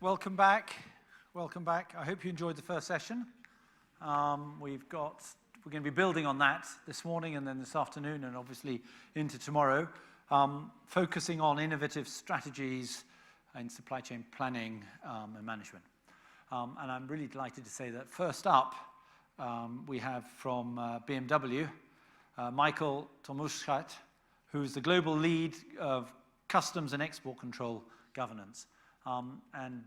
welcome back. Welcome back. I hope you enjoyed the first session. We're going to be building on that this morning and then this afternoon and obviously into tomorrow, focusing on innovative strategies in supply chain planning and management. And I'm really delighted to say that first up, we have from BMW, Michael Tomuschat, who's the global lead of customs and export control governance. And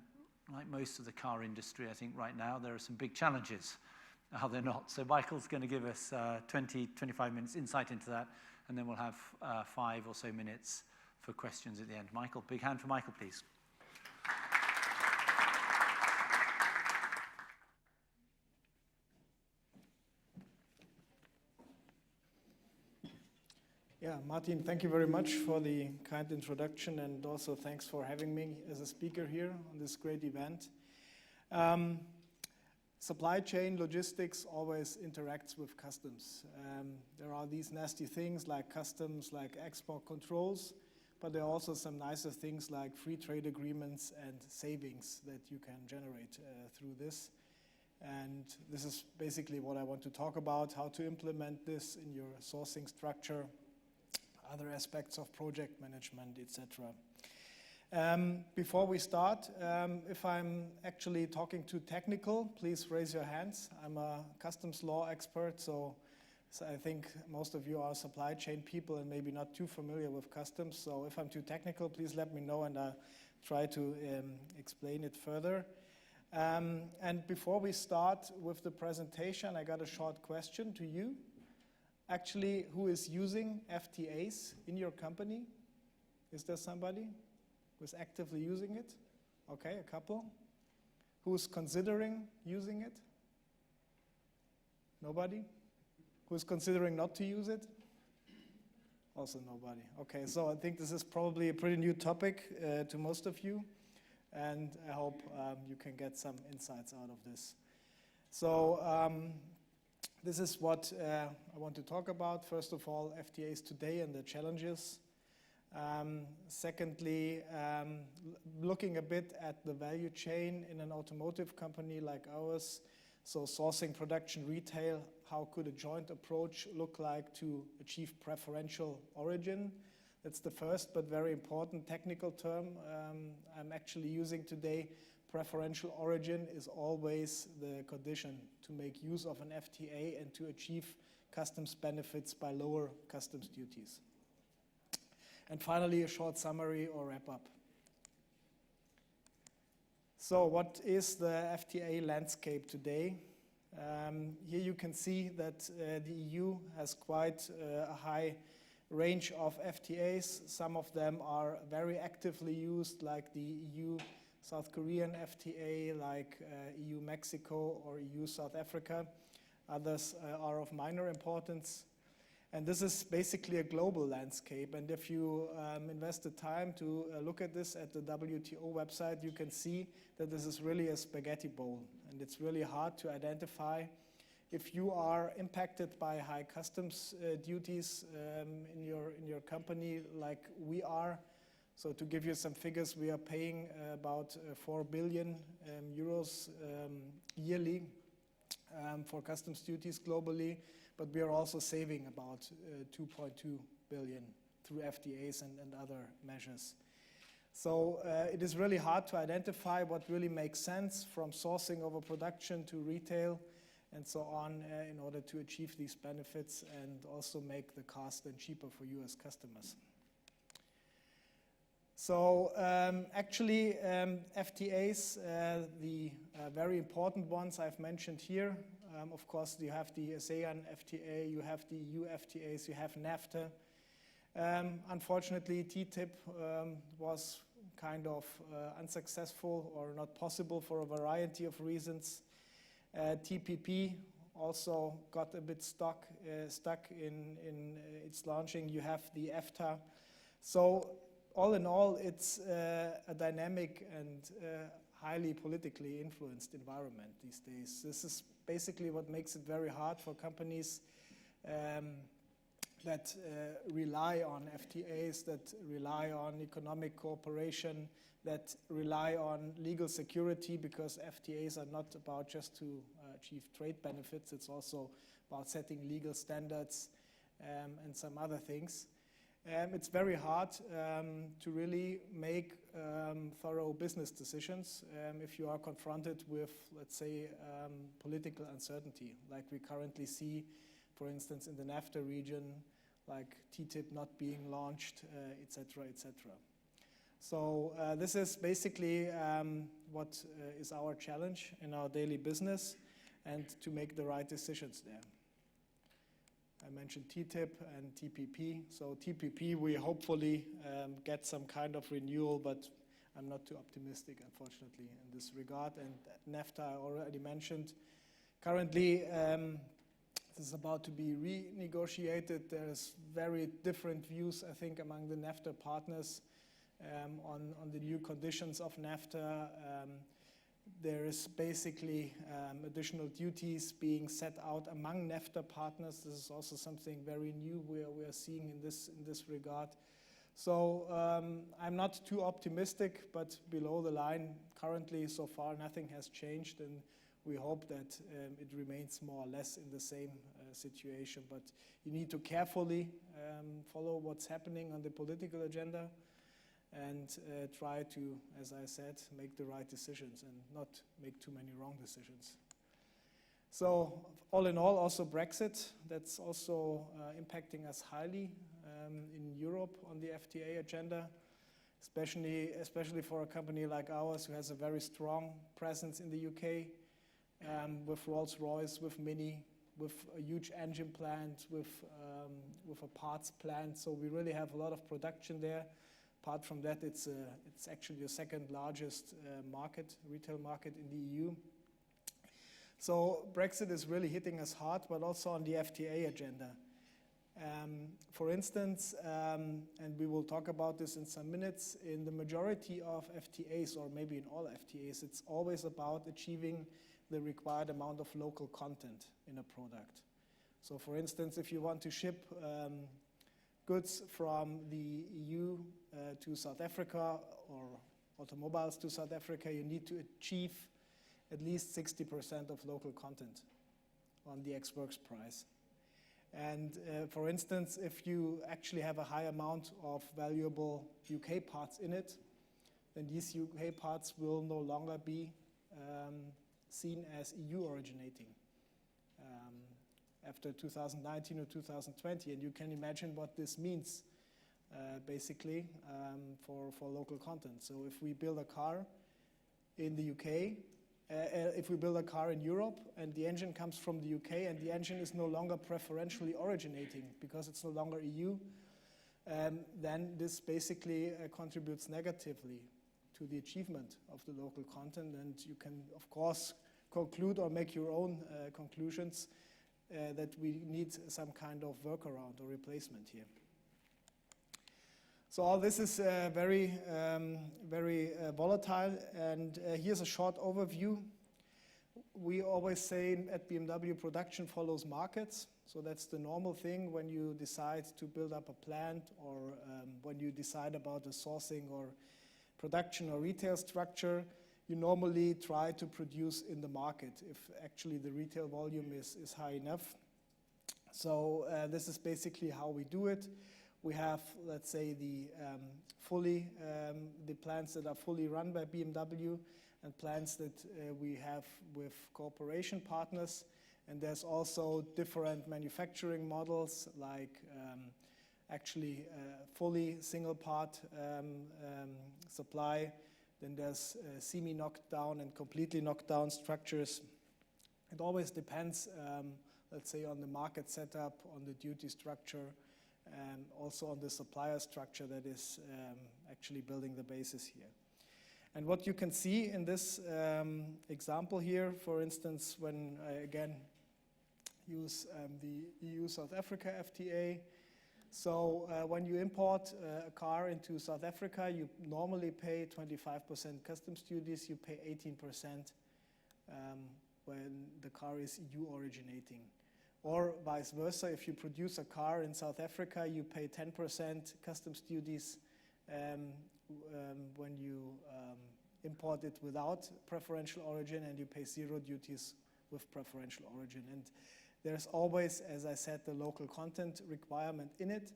like most of the car industry, I think right now, there are some big challenges. Are there not? So Michael's going to give us 20, 25 minutes insight into that, and then we'll have 5 or so minutes for questions at the end. Michael, big hand for Michael, please. Yeah, Martin, thank you very much for the kind introduction, and also thanks for having me as a speaker here on this great event. Supply chain logistics always interacts with customs. There are these nasty things like customs, like export controls, but there are also some nicer things like free trade agreements and savings that you can generate through this. And this is basically what I want to talk about, how to implement this in your sourcing structure, other aspects of project management, etc. Before we start, if I'm actually talking too technical, please raise your hands. I'm a customs law expert, so I think most of you are supply chain people and maybe not too familiar with customs. So if I'm too technical, please let me know and I'll try to explain it further. And before we start with the presentation, I got a short question to you. Actually, who is using FTAs in your company? Is there somebody who's actively using it? Okay, a couple. Who's considering using it? Nobody? Who's considering not to use it? Also nobody. Okay, so I think this is probably a pretty new topic to most of you, and I hope you can get some insights out of this. So this is what I want to talk about. First of all, FTAs today and the challenges. Secondly, looking a bit at the value chain in an automotive company like ours. So sourcing, production, retail, how could a joint approach look like to achieve preferential origin? That's the first but very important technical term I'm actually using today. Preferential origin is always the condition to make use of an FTA and to achieve customs benefits by lower customs duties. And finally, a short summary or wrap-up. So what is the FTA landscape today? Here you can see that the EU has quite a high range of FTAs. Some of them are very actively used, like the EU South Korean FTA, like EU-Mexico or EU-South Africa. Others are of minor importance. And this is basically a global landscape. And if you invest the time to look at this at the WTO website, you can see that this is really a spaghetti bowl. And it's really hard to identify if you are impacted by high customs duties in your company like we are. So to give you some figures, we are paying about 4 billion euros yearly for customs duties globally, but we are also saving about 2.2 billion through FTAs and other measures. So it is really hard to identify what really makes sense from sourcing over production to retail and so on in order to achieve these benefits and also make the cost then cheaper for you as customers. So actually FTAs, the very important ones I've mentioned here, of course you have the ASEAN FTA, you have the EU FTAs, you have NAFTA. Unfortunately TTIP was kind of unsuccessful or not possible for a variety of reasons. TPP also got a bit stuck in its launching. You have the EFTA. So all in all, it's a dynamic and highly politically influenced environment these days. This is basically what makes it very hard for companies that rely on FTAs, that rely on economic cooperation, that rely on legal security, because FTAs are not about just to achieve trade benefits, it's also about setting legal standards and some other things. It's very hard to really make thorough business decisions if you are confronted with, let's say, political uncertainty, like we currently see, for instance, in the NAFTA region, like TTIP not being launched, etc., etc. So this is basically what is our challenge in our daily business, and to make the right decisions there. I mentioned TTIP and TPP. So TPP, we hopefully get some kind of renewal, but I'm not too optimistic, unfortunately, in this regard. And NAFTA, I already mentioned. Currently, this is about to be renegotiated. There's very different views, I think, among the NAFTA partners on the new conditions of NAFTA. There is basically additional duties being set out among NAFTA partners. This is also something very new we are seeing in this regard. So I'm not too optimistic, but below the line, currently, so far, nothing has changed, and we hope that it remains more or less in the same situation. But you need to carefully follow what's happening on the political agenda, and try to, as I said, make the right decisions and not make too many wrong decisions. So all in all, also Brexit, that's also impacting us highly in Europe on the FTA agenda, especially for a company like ours who has a very strong presence in the UK, with Rolls-Royce, with Mini, with a huge engine plant, with a parts plant. So we really have a lot of production there. Apart from that, it's actually the second largest retail market in the EU. So Brexit is really hitting us hard, but also on the FTA agenda. For instance, and we will talk about this in some minutes, in the majority of FTAs, or maybe in all FTAs, it's always about achieving the required amount of local content in a product. So for instance, if you want to ship goods from the EU to South Africa, or automobiles to South Africa, you need to achieve at least 60% of local content on the ex-works price. And for instance, if you actually have a high amount of valuable UK parts in it, then these UK parts will no longer be seen as EU originating after 2019 or 2020. And you can imagine what this means basically for local content. So if we build a car in the UK, if we build a car in Europe and the engine comes from the UK and the engine is no longer preferentially originating because it's no longer EU, then this basically contributes negatively to the achievement of the local content. And you can, of course, conclude or make your own conclusions that we need some kind of workaround or replacement here. So all this is very volatile, and here's a short overview. We always say at BMW, production follows markets. So that's the normal thing when you decide to build up a plant, or when you decide about a sourcing or production or retail structure. You normally try to produce in the market if actually the retail volume is high enough. So this is basically how we do it. We have, let's say, the plants that are fully run by BMW, and plants that we have with cooperation partners. And there's also different manufacturing models, like actually fully single part supply. Then there's semi-knocked down and completely knocked down structures. It always depends, let's say, on the market setup, on the duty structure, and also on the supplier structure that is actually building the basis here. And what you can see in this example here, for instance, when I again use the EU-South Africa FTA. So when you import a car into South Africa, you normally pay 25% customs duties, you pay 18% when the car is EU originating. Or vice versa, if you produce a car in South Africa, you pay 10% customs duties when you import it without preferential origin, and you pay 0 duties with preferential origin. And there's always, as I said, the local content requirement in it.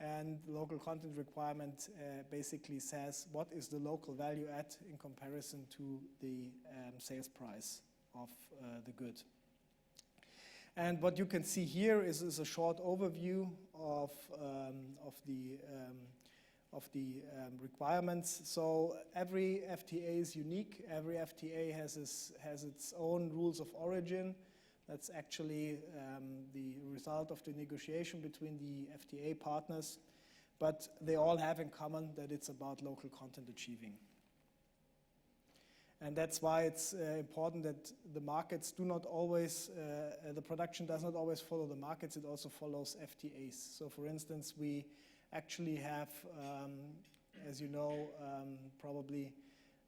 And the local content requirement basically says what is the local value add in comparison to the sales price of the good. And what you can see here is a short overview of the requirements. So every FTA is unique. Every FTA has its own rules of origin. That's actually the result of the negotiation between the FTA partners. But they all have in common that it's about local content achieving. And that's why it's important that the markets do not always, the production does not always follow the markets, it also follows FTAs. So for instance, we actually have, as you know, probably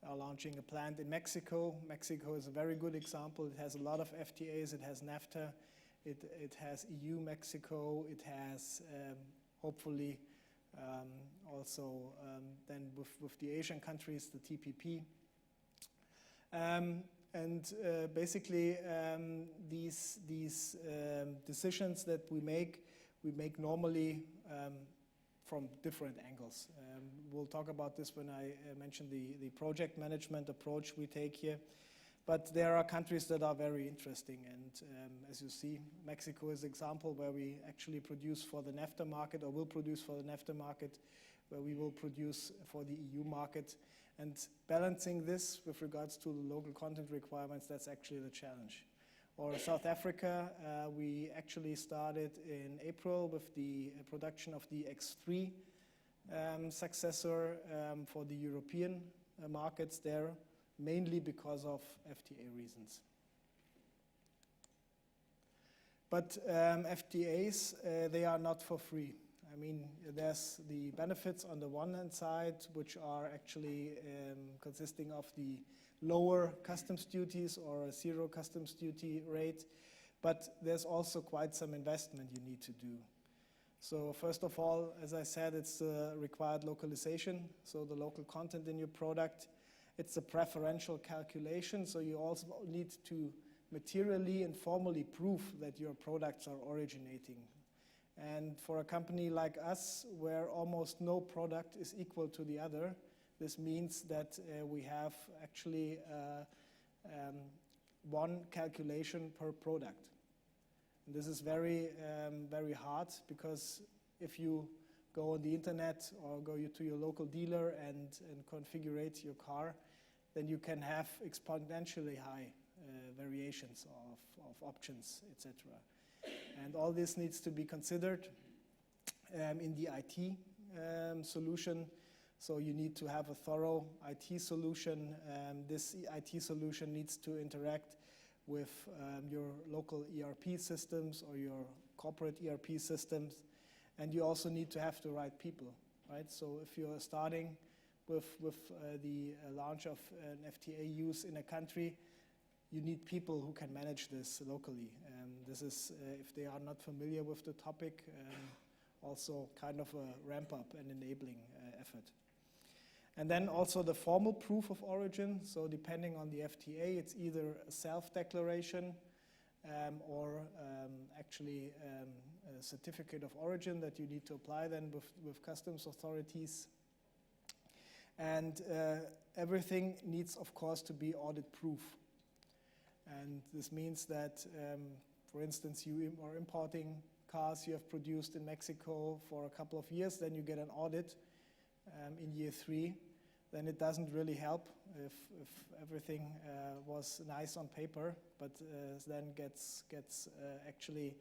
are launching a plant in Mexico. Mexico is a very good example. It has a lot of FTAs. It has NAFTA. It has EU, Mexico. It has hopefully also then with the Asian countries, the TPP. Basically these decisions that we make normally from different angles. We'll talk about this when I mention the project management approach we take here. But there are countries that are very interesting, and as you see, Mexico is an example where we actually produce for the NAFTA market, or will produce for the NAFTA market, where we will produce for the EU market. And balancing this with regards to the local content requirements, that's actually the challenge. Or South Africa, we actually started in April with the production of the X3 successor for the European markets there, mainly because of FTA reasons. But FTAs, they are not for free. I mean, there's the benefits on the one hand side, which are actually consisting of the lower customs duties or a 0 customs duty rate, but there's also quite some investment you need to do. So first of all, as I said, it's the required localization, so the local content in your product. It's a preferential calculation, so you also need to materially and formally prove that your products are originating. And for a company like us, where almost no product is equal to the other, this means that we have actually one calculation per product. And this is very, very hard, because if you go on the internet or go to your local dealer and configure your car, then you can have exponentially high variations of options, etc. And all this needs to be considered in the IT solution. So you need to have a thorough IT solution. This IT solution needs to interact with your local ERP systems or your corporate ERP systems. And you also need to have the right people, right? So if you're starting with the launch of an FTA use in a country, you need people who can manage this locally. This is, if they are not familiar with the topic, also kind of a ramp-up and enabling effort. And then also the formal proof of origin. So depending on the FTA, it's either a self-declaration or actually a certificate of origin that you need to apply then with customs authorities. And everything needs, of course, to be audit-proof. And this means that, for instance, you are importing cars you have produced in Mexico for a couple of years, then you get an audit in year 3. Then it doesn't really help if everything was nice on paper, but then gets actually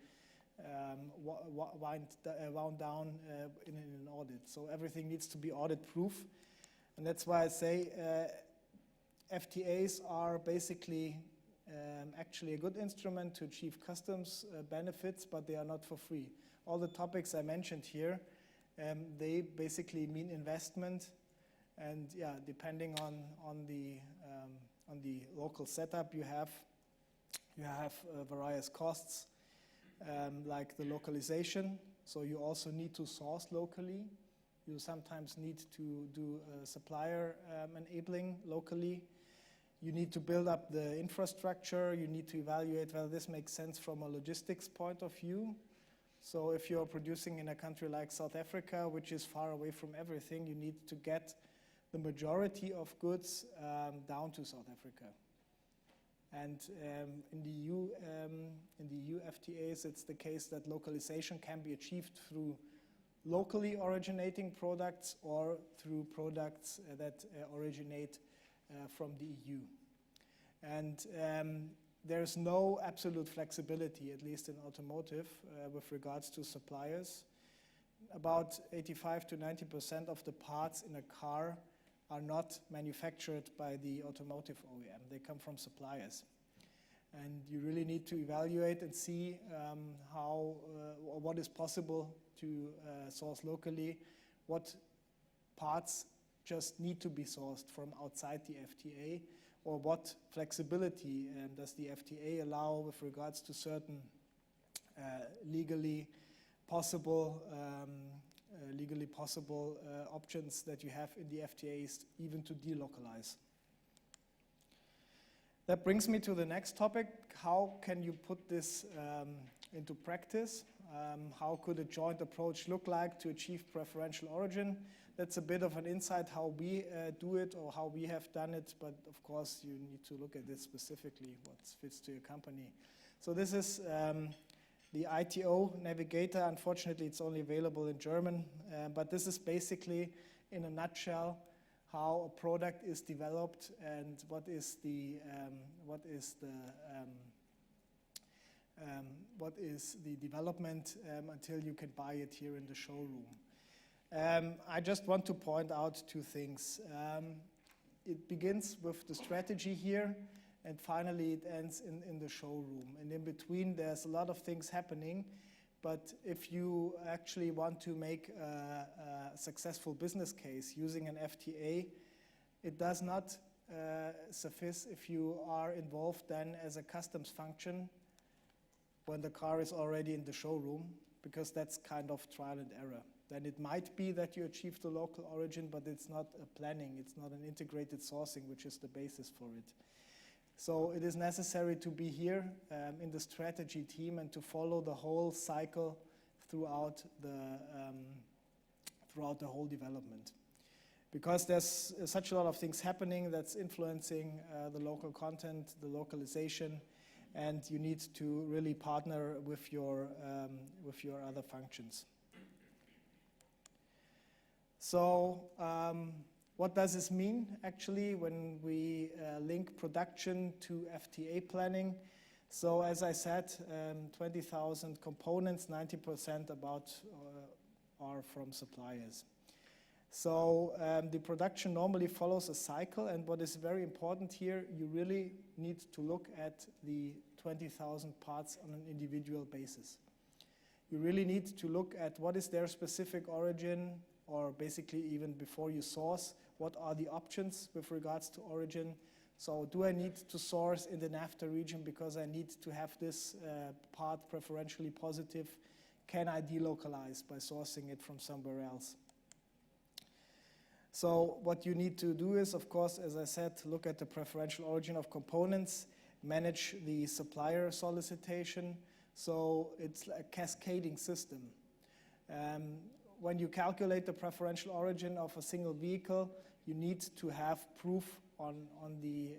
wound down in an audit. So everything needs to be audit-proof. And that's why I say FTAs are basically actually a good instrument to achieve customs benefits, but they are not for free. All the topics I mentioned here, they basically mean investment, and yeah, depending on the local setup you have various costs, like the localization. So you also need to source locally. You sometimes need to do supplier enabling locally. You need to build up the infrastructure. You need to evaluate whether this makes sense from a logistics point of view. So if you're producing in a country like South Africa, which is far away from everything, you need to get the majority of goods down to South Africa. And in the EU FTAs, it's the case that localization can be achieved through locally originating products or through products that originate from the EU. And there's no absolute flexibility, at least in automotive, with regards to suppliers. About 85 to 90% of the parts in a car are not manufactured by the automotive OEM. They come from suppliers. And you really need to evaluate and see how or what is possible to source locally, what parts just need to be sourced from outside the FTA, or what flexibility does the FTA allow with regards to certain legally possible options that you have in the FTAs, even to delocalize. That brings me to the next topic. How can you put this into practice? How could a joint approach look like to achieve preferential origin? That's a bit of an insight how we do it or how we have done it, but of course you need to look at this specifically, what fits to your company. So this is the ITO Navigator. Unfortunately, it's only available in German, but this is basically, in a nutshell, how a product is developed and what is the development until you can buy it here in the showroom. I just want to point out two things. It begins with the strategy here, and finally it ends in the showroom. And in between, there's a lot of things happening. But if you actually want to make a successful business case using an FTA, it does not suffice if you are involved then as a customs function when the car is already in the showroom, because that's kind of trial and error. Then it might be that you achieve the local origin, but it's not a planning, it's not an integrated sourcing, which is the basis for it. So it is necessary to be here in the strategy team and to follow the whole cycle throughout the whole development. Because there's such a lot of things happening that's influencing the local content, the localization, and you need to really partner with your other functions. So what does this mean actually when we link production to FTA planning? So as I said, 20,000 components, 90% about are from suppliers. So the production normally follows a cycle, and what is very important here, you really need to look at the 20,000 parts on an individual basis. You really need to look at what is their specific origin, or basically even before you source, what are the options with regards to origin. So do I need to source in the NAFTA region because I need to have this part preferentially positive? Can I delocalize by sourcing it from somewhere else? So what you need to do is, of course, as I said, look at the preferential origin of components, manage the supplier solicitation. So it's a cascading system. When you calculate the preferential origin of a single vehicle, you need to have proof on the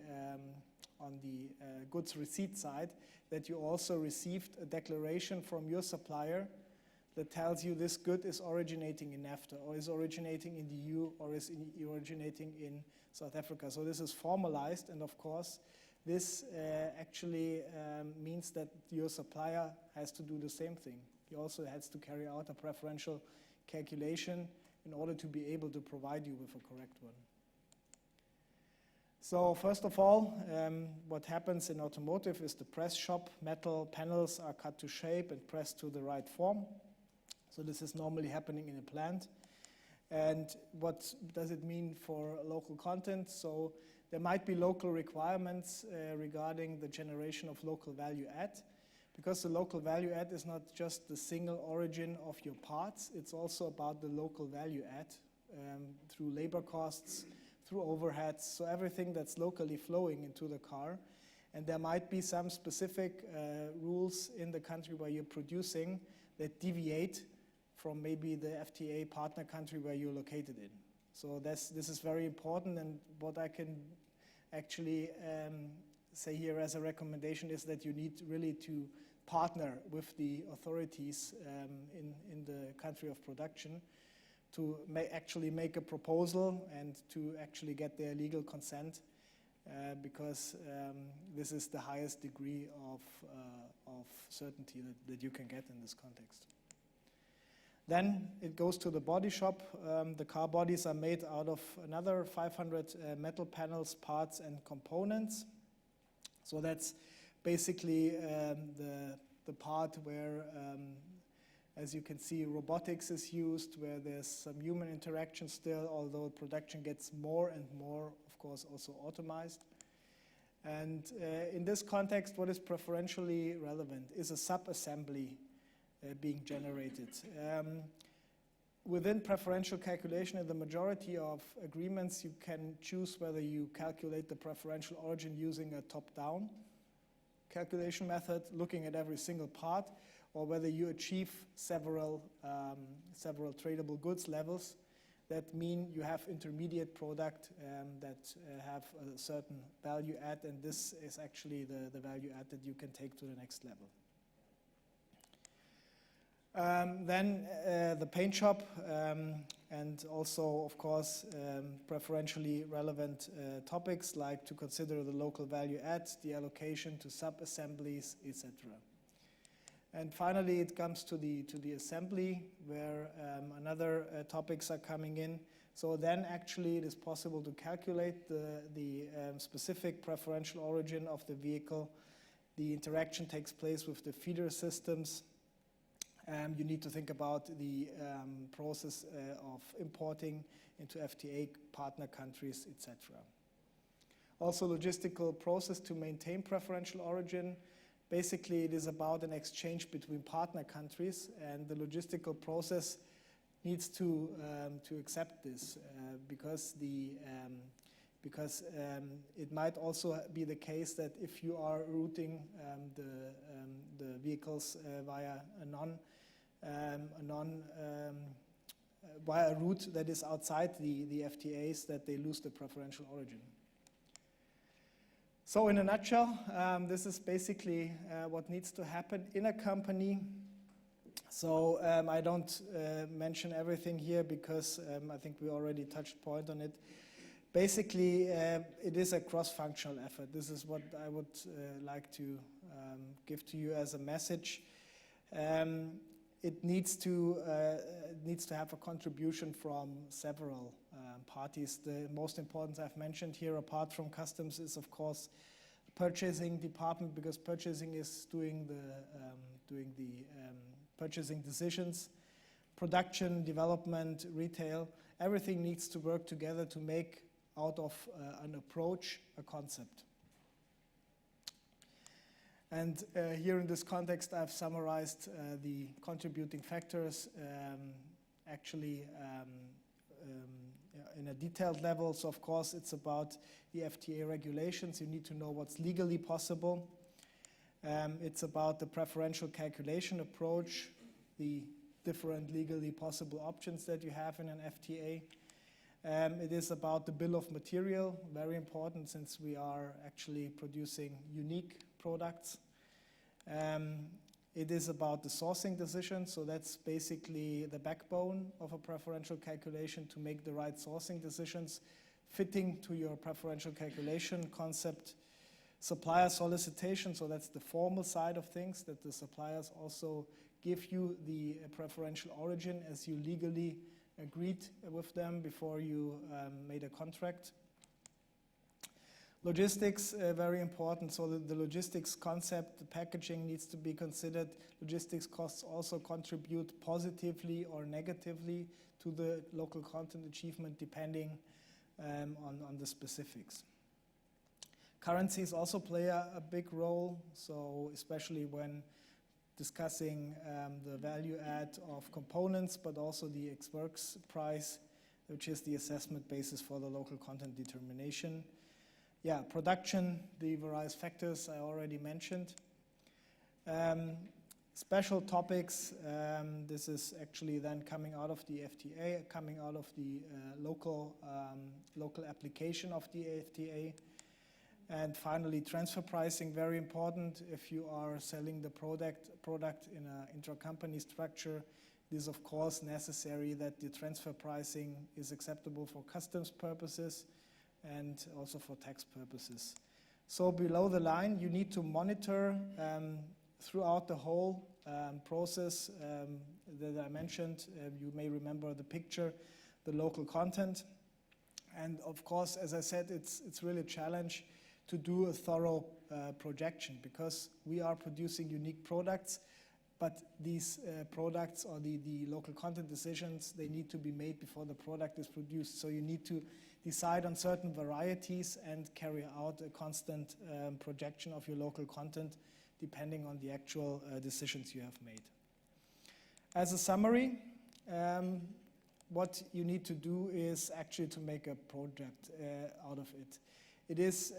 goods receipt side that you also received a declaration from your supplier that tells you this good is originating in NAFTA, or is originating in the EU, or is originating in South Africa. So this is formalized, and of course, this actually means that your supplier has to do the same thing. He also has to carry out a preferential calculation in order to be able to provide you with a correct one. So first of all, what happens in automotive is the press shop. Metal panels are cut to shape and pressed to the right form. So this is normally happening in a plant. And what does it mean for local content? So there might be local requirements regarding the generation of local value add, because the local value add is not just the single origin of your parts, it's also about the local value add through labor costs, through overheads, so everything that's locally flowing into the car. And there might be some specific rules in the country where you're producing that deviate from maybe the FTA partner country where you're located in. So this is very important, and what I can actually say here as a recommendation is that you need really to partner with the authorities in the country of production to actually make a proposal and to actually get their legal consent, because this is the highest degree of certainty that you can get in this context. Then it goes to the body shop. The car bodies are made out of another 500 metal panels, parts, and components. So that's basically the part where, as you can see, robotics is used, where there's some human interaction still, although production gets more and more, of course, also automized. And in this context, what is preferentially relevant is a sub-assembly being generated. Within preferential calculation, in the majority of agreements, you can choose whether you calculate the preferential origin using a top-down calculation method, looking at every single part, or whether you achieve several tradable goods levels that mean you have intermediate product that have a certain value add, and this is actually the value add that you can take to the next level. Then the paint shop, and also, of course, preferentially relevant topics like to consider the local value add, the allocation to sub-assemblies, etc. And finally, it comes to the assembly, where another topics are coming in. So then actually it is possible to calculate the specific preferential origin of the vehicle. The interaction takes place with the feeder systems. You need to think about the process of importing into FTA partner countries, etc. Also, logistical process to maintain preferential origin. Basically, it is about an exchange between partner countries, and the logistical process needs to accept this because it might also be the case that if you are routing the vehicles via a route that is outside the FTAs, that they lose the preferential origin. So in a nutshell, this is basically what needs to happen in a company. So I don't mention everything here because I think we already touched point on it. Basically, it is a cross-functional effort. This is what I would like to give to you as a message. It needs to have a contribution from several parties. The most important I've mentioned here, apart from customs, is of course purchasing department, because purchasing is doing the purchasing decisions. Production, development, retail, everything needs to work together to make out of an approach a concept. And here in this context, I've summarized the contributing factors in a detailed level. So of course, it's about the FTA regulations. You need to know what's legally possible. It's about the preferential calculation approach, the different legally possible options that you have in an FTA. It is about the bill of material, very important since we are actually producing unique products. It is about the sourcing decision, so that's basically the backbone of a preferential calculation, to make the right sourcing decisions fitting to your preferential calculation concept. Supplier solicitation, so that's the formal side of things, that the suppliers also give you the preferential origin as you legally agreed with them before you made a contract. Logistics, very important. So the logistics concept, the packaging needs to be considered. Logistics costs also contribute positively or negatively to the local content achievement, depending on the specifics. Currencies also play a big role. So especially when discussing the value add of components, but also the ex-works price, which is the assessment basis for the local content determination. Yeah, production, the various factors I already mentioned. Special topics, this is actually then coming out of the FTA, coming out of the local application of the FTA. And finally, transfer pricing, very important. If you are selling the product in an intra-company structure, it is of course necessary that the transfer pricing is acceptable for customs purposes and also for tax purposes. So below the line, you need to monitor throughout the whole process that I mentioned. You may remember the picture, the local content. And of course, as I said, it's really a challenge to do a thorough projection, because we are producing unique products, but these products or the local content decisions, they need to be made before the product is produced. So you need to decide on certain varieties and carry out a constant projection of your local content depending on the actual decisions you have made. As a summary, what you need to do is actually to make a project out of it. It is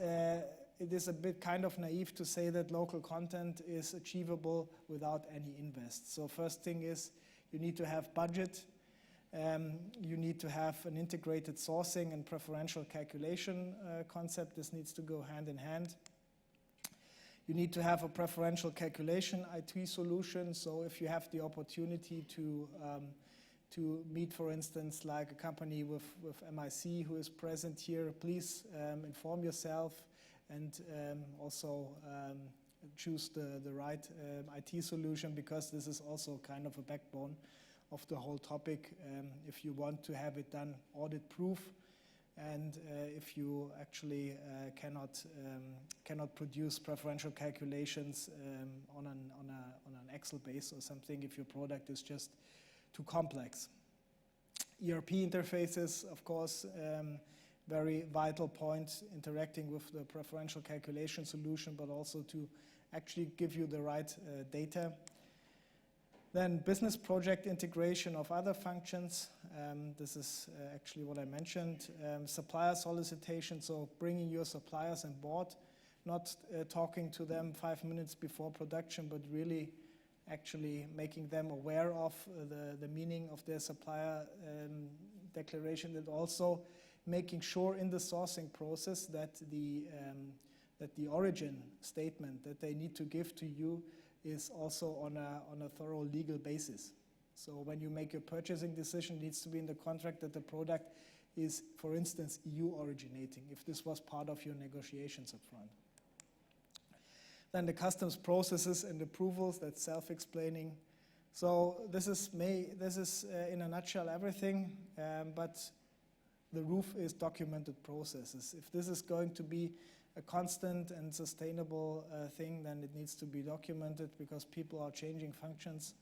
a bit kind of naive to say that local content is achievable without any invest. So first thing is you need to have budget. You need to have an integrated sourcing and preferential calculation concept. This needs to go hand in hand. You need to have a preferential calculation IT solution. So if you have the opportunity to meet, for instance, like a company with MIC who is present here, please inform yourself and also choose the right IT solution, because this is also kind of a backbone of the whole topic if you want to have it done audit proof, and if you actually cannot produce preferential calculations on an Excel base or something, if your product is just too complex. ERP interfaces, of course, very vital point, interacting with the preferential calculation solution, but also to actually give you the right data. Then business project integration of other functions. This is actually what I mentioned. Supplier solicitation, so bringing your suppliers on board, not talking to them 5 minutes before production, but really actually making them aware of the meaning of their supplier declaration, and also making sure in the sourcing process that the origin statement that they need to give to you is also on a thorough legal basis. So when you make your purchasing decision, it needs to be in the contract that the product is, for instance, EU originating, if this was part of your negotiations up front. Then the customs processes and approvals, that's self-explaining. So this is in a nutshell everything, but the roof is documented processes. If this is going to be a constant and sustainable thing, then it needs to be documented, because people are changing functions,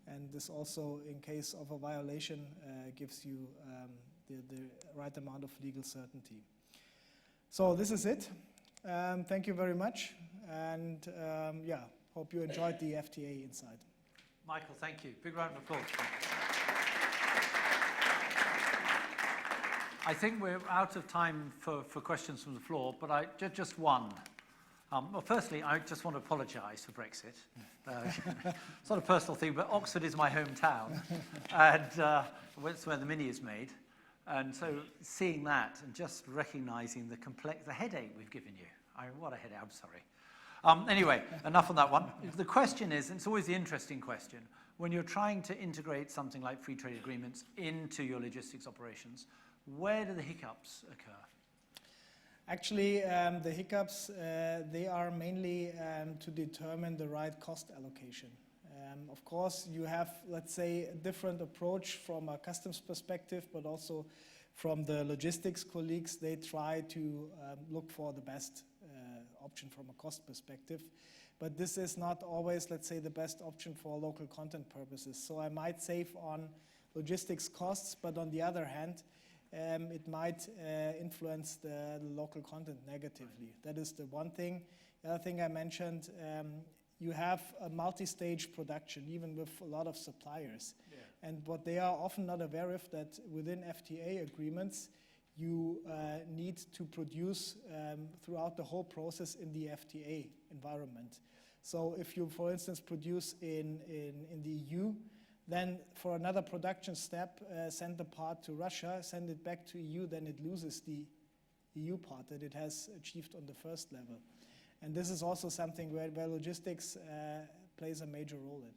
and this also, in case of a violation, gives you the right amount of legal certainty. So this is it. Thank you very much, and yeah, hope you enjoyed the FTA Insight. Michael, thank you. Big round of applause. I think we're out of time for questions from the floor, but just one. Well, firstly, I just want to apologise for Brexit. It's not a personal thing, but Oxford is my hometown, and it's where the Mini is made. And so seeing that and just recognising the headache we've given you. What a headache, I'm sorry. Anyway, enough on that one. The question is, and it's always the interesting question, when you're trying to integrate something like free trade agreements into your logistics operations, where do the hiccups occur? Actually, the hiccups, they are mainly to determine the right cost allocation. Of course, you have, let's say, a different approach from a customs perspective, but also from the logistics colleagues. They try to look for the best option from a cost perspective. But this is not always, let's say, the best option for local content purposes. So I might save on logistics costs, but on the other hand, it might influence the local content negatively. That is the one thing. The other thing I mentioned, you have a multi-stage production, even with a lot of suppliers. Yeah. And what they are often not aware of, that within FTA agreements, you need to produce throughout the whole process in the FTA environment. So if you, for instance, produce in the EU, then for another production step, send the part to Russia, send it back to EU, then it loses the EU part that it has achieved on the first level. And this is also something where logistics plays a major role in.